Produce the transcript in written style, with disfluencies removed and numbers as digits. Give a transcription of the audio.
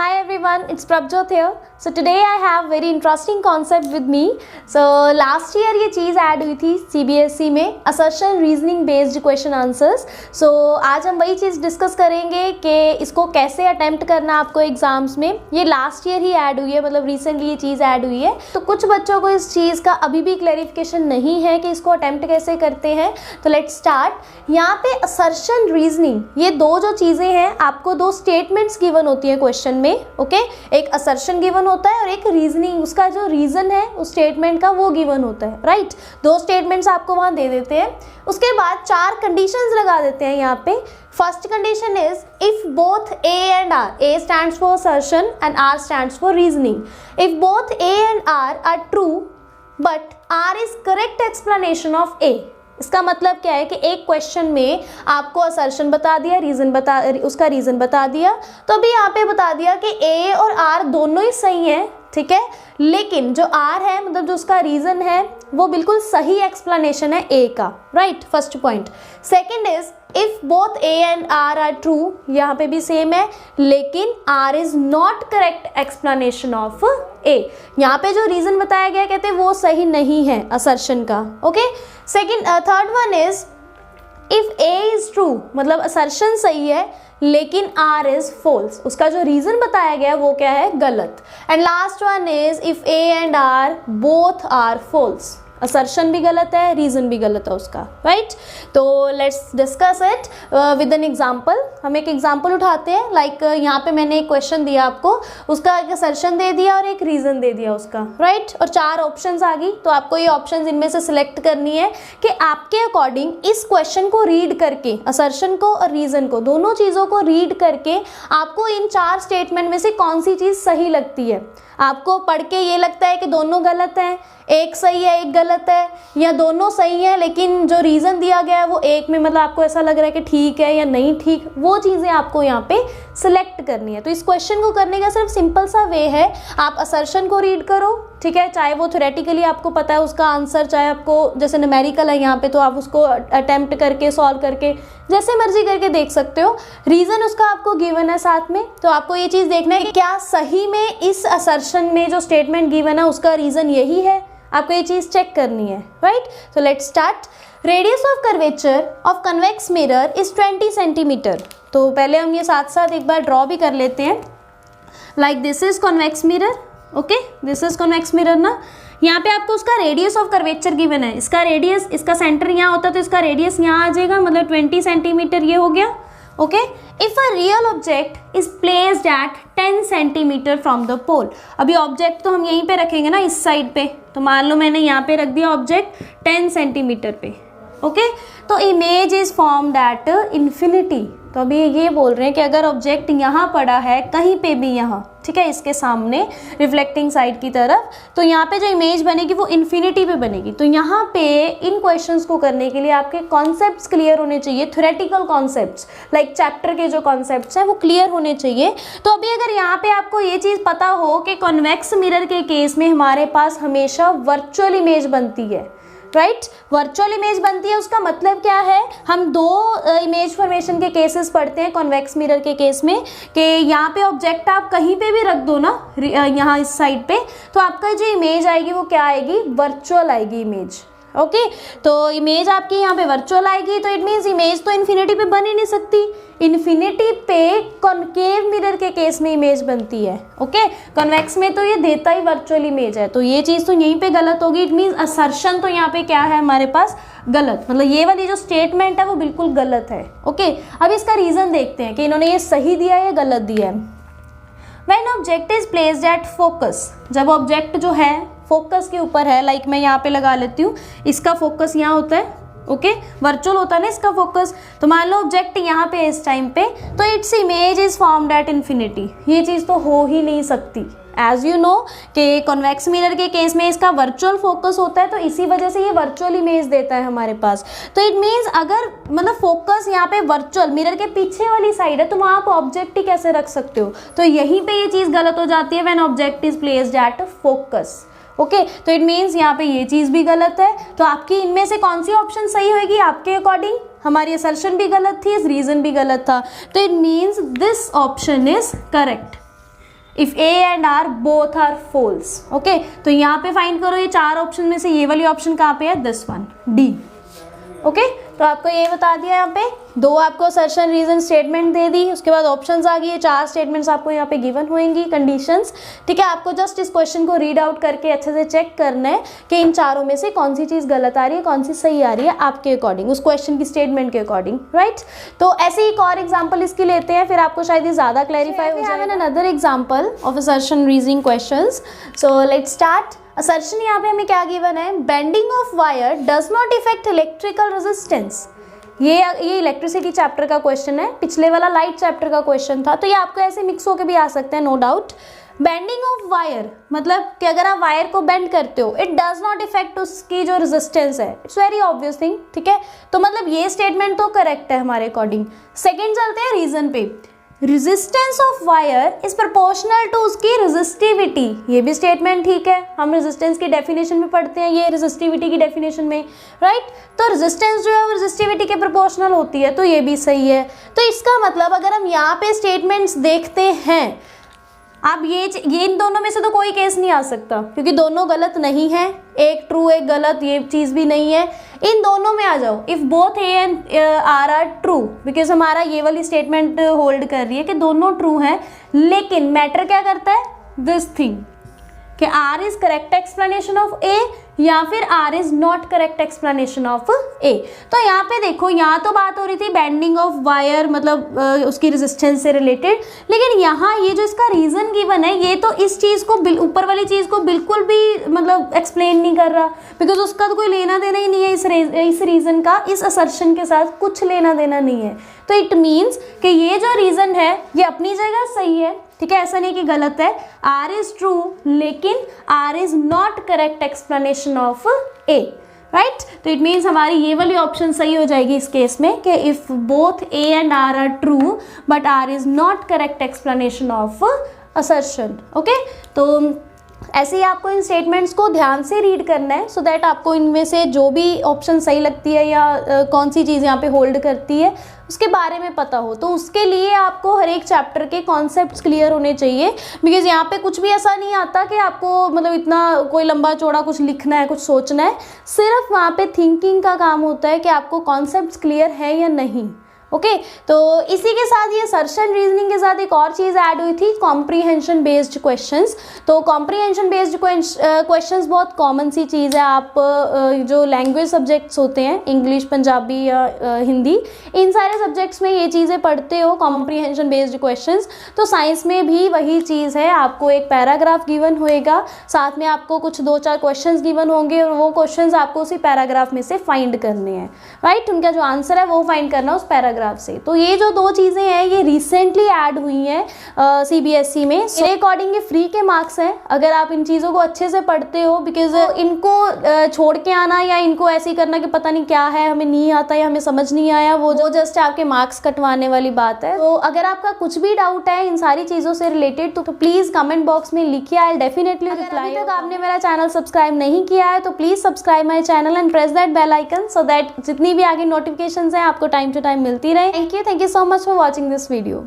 Hi everyone, it's Prabjot here. So today I have very interesting concept with me. So last year ये चीज़ add हुई थी CBSE में assertion reasoning based question answers. So आज हम वही चीज़ discuss करेंगे कि इसको कैसे अटेम्प्ट करना आपको एग्जाम्स में. ये लास्ट ईयर ही ऐड हुई है, मतलब रिसेंटली ये चीज़ ऐड हुई है. तो कुछ बच्चों को इस चीज़ का अभी भी क्लैरिफिकेशन नहीं है कि इसको अटेम्प्ट कैसे करते हैं. तो लेट्स स्टार्ट. यहाँ पे assertion reasoning ये दो जो चीज़ें हैं, आपको दो स्टेटमेंट्स गिवन होती हैं क्वेश्चन में. ओके एक असर्शन गिवन होता है और एक रीजनिंग, उसका जो रीजन है उस स्टेटमेंट का वो गिवन होता है. राइट दो स्टेटमेंट्स आपको वहां दे देते हैं. उसके बाद चार कंडीशंस लगा देते हैं यहाँ पे. First condition is if both A and R, A stands for assertion and R stands for reasoning. If both A and R true but R is correct explanation of A. इसका मतलब क्या है कि एक क्वेश्चन में आपको assertion बता दिया, उसका रीज़न बता दिया. तो अभी यहाँ पे बता दिया कि ए और आर दोनों ही सही हैं, ठीक है, लेकिन जो आर है मतलब जो उसका रीज़न है वो बिल्कुल सही एक्सप्लेनेशन है ए का. Right first point. Second is if both A and R true, यहाँ पे भी सेम है, लेकिन R is not correct explanation of A. यहाँ पे जो रीज़न बताया गया कहते हैं वो सही नहीं है असर्शन का. Okay third one is if A is true, मतलब असर्शन सही है लेकिन आर इज फॉल्स, उसका जो रीजन बताया गया वो क्या है, गलत. And last one is if A and R both are false, assertion भी गलत है, रीजन भी गलत है उसका. राइट तो let's discuss it with an example. हम एक एग्जांपल उठाते हैं. लाइक यहाँ पे मैंने एक क्वेश्चन दिया आपको, उसका एक असर्शन दे दिया और एक रीजन दे दिया उसका. राइट और चार ऑप्शंस आ गई. तो आपको ये ऑप्शंस इनमें से सिलेक्ट करनी है कि आपके अकॉर्डिंग इस क्वेश्चन को रीड करके, असर्शन को और रीजन को, दोनों चीज़ों को रीड करके आपको इन चार स्टेटमेंट में से कौन सी चीज़ सही लगती है. आपको पढ़ के ये लगता है कि दोनों गलत हैं, एक सही है एक गलत है, या दोनों सही है लेकिन जो रीज़न दिया गया है वो एक में, मतलब आपको ऐसा लग रहा है कि ठीक है या नहीं ठीक, वो चीज़ें आपको यहाँ पे सिलेक्ट करनी है. तो इस क्वेश्चन को करने का सिर्फ सिंपल सा वे है, आप असर्शन को रीड करो, ठीक है, चाहे वो थ्योरेटिकली आपको पता है उसका आंसर, चाहे आपको जैसे न्यूमेरिकल है यहाँ पे तो आप उसको अटेम्प्ट करके सॉल्व करके जैसे मर्जी करके देख सकते हो. रीज़न उसका आपको गिवन है साथ में, तो आपको ये चीज़ देखना है कि क्या सही में इस असर्शन में जो स्टेटमेंट गिवन है उसका रीज़न यही है. आपको ये चीज़ चेक करनी है. राइट तो let's start. Radius of curvature of convex mirror is 20 centimetre. तो पहले हम ये साथ साथ एक बार ड्रॉ भी कर लेते हैं. Like this is convex mirror. Okay this is convex mirror ना. यहाँ पे आपको उसका रेडियस ऑफ कर्वेचर गिवन है. इसका रेडियस, इसका सेंटर यहाँ होता है तो इसका रेडियस यहाँ आ जाएगा, मतलब 20 सेंटीमीटर ये हो गया. Okay if a real object is placed at 10 centimetre from the pole. अभी ऑब्जेक्ट तो हम यहीं पे रखेंगे ना, इस साइड पे. तो मान लो मैंने यहाँ पे रख दिया ऑब्जेक्ट 10 सेंटीमीटर पे. ओके तो image is formed at infinity. तो अभी ये बोल रहे हैं कि अगर ऑब्जेक्ट यहाँ पड़ा है कहीं पे भी, यहाँ ठीक है, इसके सामने रिफ्लेक्टिंग साइड की तरफ, तो यहाँ पे जो इमेज बनेगी वो इन्फिनिटी पे बनेगी. तो यहाँ पे इन क्वेश्चंस को करने के लिए आपके कॉन्सेप्ट्स क्लियर होने चाहिए, थ्योरेटिकल कॉन्सेप्ट्स, लाइक चैप्टर के जो कॉन्सेप्ट्स हैं वो क्लियर होने चाहिए. तो अभी अगर यहाँ पे आपको ये चीज़ पता हो कि कॉन्वेक्स मिरर के केस में हमारे पास हमेशा वर्चुअल इमेज बनती है. राइट वर्चुअल इमेज बनती है, उसका मतलब क्या है, हम दो इमेज फॉर्मेशन के केसेस पढ़ते हैं कॉन्वेक्स मिरर के केस में, कि यहाँ पे ऑब्जेक्ट आप कहीं पे भी रख दो ना, यहाँ इस साइड पे, तो आपका जो इमेज आएगी वो क्या आएगी, वर्चुअल आएगी इमेज. ओके तो इमेज आपकी यहाँ पे वर्चुअल आएगी. तो इट मीन्स इमेज तो इन्फिनिटी पे बन ही नहीं सकती. इन्फिनिटी पे कॉन्केव मिरर के केस में इमेज बनती है. ओके कॉन्वेक्स में तो ये देता ही वर्चुअल इमेज है, तो ये चीज़ तो यहीं पे गलत होगी. इट मीन्स असर्शन तो यहाँ पे क्या है हमारे पास, गलत, मतलब ये वाली जो स्टेटमेंट है वो बिल्कुल गलत है. ओके अब इसका रीज़न देखते हैं कि इन्होंने ये सही दिया है या गलत दिया है. When object is placed at focus, जब ऑब्जेक्ट जो है फोकस के ऊपर है, लाइक मैं यहाँ पे लगा लेती हूँ, इसका फोकस यहाँ होता है. ओके वर्चुअल होता है ना इसका फोकस. तो मान लो ऑब्जेक्ट यहाँ पे इस टाइम पे, तो its image is formed at infinity. ये चीज़ तो हो ही नहीं सकती. एज यू नो कि कॉन्वेक्स मिरर के केस में इसका वर्चुअल फोकस होता है, तो इसी वजह से ये वर्चुअल इमेज देता है हमारे पास. तो इट मीन्स अगर मतलब फोकस यहाँ पे वर्चुअल मिरर के पीछे वाली साइड है तो वहाँ आप ऑब्जेक्ट ही कैसे रख सकते हो. तो यहीं पे ये चीज़ गलत हो जाती है when object is placed at focus. Okay तो इट मीन्स यहाँ पे ये चीज़ भी गलत है. तो आपकी इनमें से कौन सी ऑप्शन सही होगी आपके अकॉर्डिंग. हमारी असर्शन भी गलत थी, रीज़न भी गलत था, तो it means this option is correct. If A and R both are false. Okay, तो यहाँ पे फाइंड करो ये 4 ऑप्शन में से ये वाली ऑप्शन कहाँ पे है, दिस वन, डी। ओके, तो आपको ये बता दिया यहाँ पे 2 आपको असर्शन रीजन स्टेटमेंट दे दी, उसके बाद ऑप्शंस आ गई, 4 स्टेटमेंट्स आपको यहाँ पे गिवन होंगी, कंडीशंस। ठीक है, आपको जस्ट इस क्वेश्चन को रीड आउट करके अच्छे से चेक करना है कि इन चारों में से कौन सी चीज़ गलत आ रही है, कौन सी सही आ रही है आपके अकॉर्डिंग, उस क्वेश्चन की स्टेटमेंट के अकॉर्डिंग, राइट। तो ऐसे ही एक और एग्जाम्पल इसकी लेते हैं, फिर आपको शायद ये ज़्यादा क्लैरिफाई हो जाए। Another example of assertion reasoning question, so let's start. Assertion यहाँ पे हमें क्या गिवन है, bending of wire does not effect electrical resistance. ये इलेक्ट्रिसिटी चैप्टर का क्वेश्चन है, पिछले वाला लाइट चैप्टर का क्वेश्चन था, तो ये आपको ऐसे मिक्स होकर भी आ सकते हैं, no doubt. Bending of wire मतलब कि अगर आप वायर को बेंड करते हो, इट डज नॉट इफेक्ट उसकी जो रेजिस्टेंस है, इट्स वेरी ऑब्वियस थिंग। ठीक है, तो मतलब ये स्टेटमेंट तो करेक्ट है हमारे अकॉर्डिंग। सेकेंड चलते हैं रीजन पे, resistance of wire is proportional to उसकी रेजिस्टिविटी, ये भी स्टेटमेंट ठीक है, हम रेजिस्टेंस की डेफिनेशन में पढ़ते हैं, ये रेजिस्टिविटी की डेफिनेशन में, राइट। तो रेजिस्टेंस जो है वो रेजिस्टिविटी के प्रोपोर्शनल होती है, तो ये भी सही है। तो इसका मतलब अगर हम यहाँ पे स्टेटमेंट्स देखते हैं, अब ये इन दोनों में से तो कोई केस नहीं आ सकता, क्योंकि दोनों गलत नहीं है, एक ट्रू एक गलत, ये चीज़ भी नहीं है। इन दोनों में आ जाओ, if both A and R are true, because हमारा ये वाली स्टेटमेंट होल्ड कर रही है कि दोनों ट्रू हैं, लेकिन मैटर क्या करता है, दिस थिंग कि R is correct explanation of A या फिर R is not correct explanation of A. तो यहाँ पे देखो, यहाँ तो बात हो रही थी बेंडिंग ऑफ वायर मतलब उसकी रेजिस्टेंस से रिलेटेड, लेकिन यहाँ ये जो इसका रीजन गिवन है, ये तो इस चीज़ को ऊपर वाली चीज़ को बिल्कुल भी मतलब एक्सप्लेन नहीं कर रहा, बिकॉज उसका तो कोई लेना देना ही नहीं है इस रीजन का, इस असर्शन के साथ कुछ लेना देना नहीं है। तो इट मीन्स कि ये जो रीजन है ये अपनी जगह सही है, ठीक है, ऐसा नहीं कि गलत है, आर इज ट्रू लेकिन R is not correct explanation of A, right. तो इट मीन्स हमारी ये वाली ऑप्शन सही हो जाएगी इस केस में कि if both A and R are true but R is not correct explanation of assertion. Okay, तो ऐसे ही आपको इन स्टेटमेंट्स को ध्यान से रीड करना है, सो दैट आपको इनमें से जो भी ऑप्शन सही लगती है या कौन सी चीज़ यहाँ पे होल्ड करती है उसके बारे में पता हो। तो उसके लिए आपको हर एक चैप्टर के कॉन्सेप्ट्स क्लियर होने चाहिए, बिकॉज यहाँ पे कुछ भी ऐसा नहीं आता कि आपको मतलब इतना कोई लंबा चौड़ा कुछ लिखना है, कुछ सोचना है, सिर्फ वहाँ पे थिंकिंग का काम होता है कि आपको कॉन्सेप्ट्स क्लियर है या नहीं। ओके, तो इसी के साथ ये असर्शन रीजनिंग के साथ एक और चीज़ ऐड हुई थी, कॉम्प्रीहेंशन बेस्ड क्वेश्चंस। तो कॉम्प्रीहेंशन बेस्ड क्वेश्चंस बहुत कॉमन सी चीज़ है, आप जो लैंग्वेज सब्जेक्ट्स होते हैं, इंग्लिश, पंजाबी या हिंदी, इन सारे सब्जेक्ट्स में ये चीज़ें पढ़ते हो, कॉम्प्रीहेंशन बेस्ड क्वेश्चंस। तो साइंस में भी वही चीज़ है, आपको एक पैराग्राफ गिवन होएगा, साथ में आपको कुछ 2-4 क्वेश्चंस गिवन होंगे और वो क्वेश्चंस आपको उसी पैराग्राफ में से फाइंड करने हैं, राइट। उनका जो आंसर है वो फाइंड करना उस पैराग्राफ से। तो ये जो 2 चीज़ें हैं ये रिसेंटली ऐड हुई हैं सीबीएसई में, मेरे अकॉर्डिंग ये फ्री के मार्क्स हैं अगर आप इन चीज़ों को अच्छे से पढ़ते हो, बिकॉज इनको छोड़ के आना या इनको ऐसे ही करना कि पता नहीं क्या है, हमें नहीं आता या हमें समझ नहीं आया, वो जस्ट आपके मार्क्स कटवाने वाली बात है। तो अगर आपका कुछ भी डाउट है इन सारी चीज़ों से रिलेटेड तो प्लीज़ कमेंट बॉक्स में लिखिए, आई विल डेफिनेटली रिप्लाई। अगर आपने मेरा चैनल सब्सक्राइब नहीं किया है तो please subscribe my channel and press that bell icon, so that जितनी भी आगे नोटिफिकेशन हैं आपको टाइम टू टाइम मिलती रहे। Thank you so much for watching this video.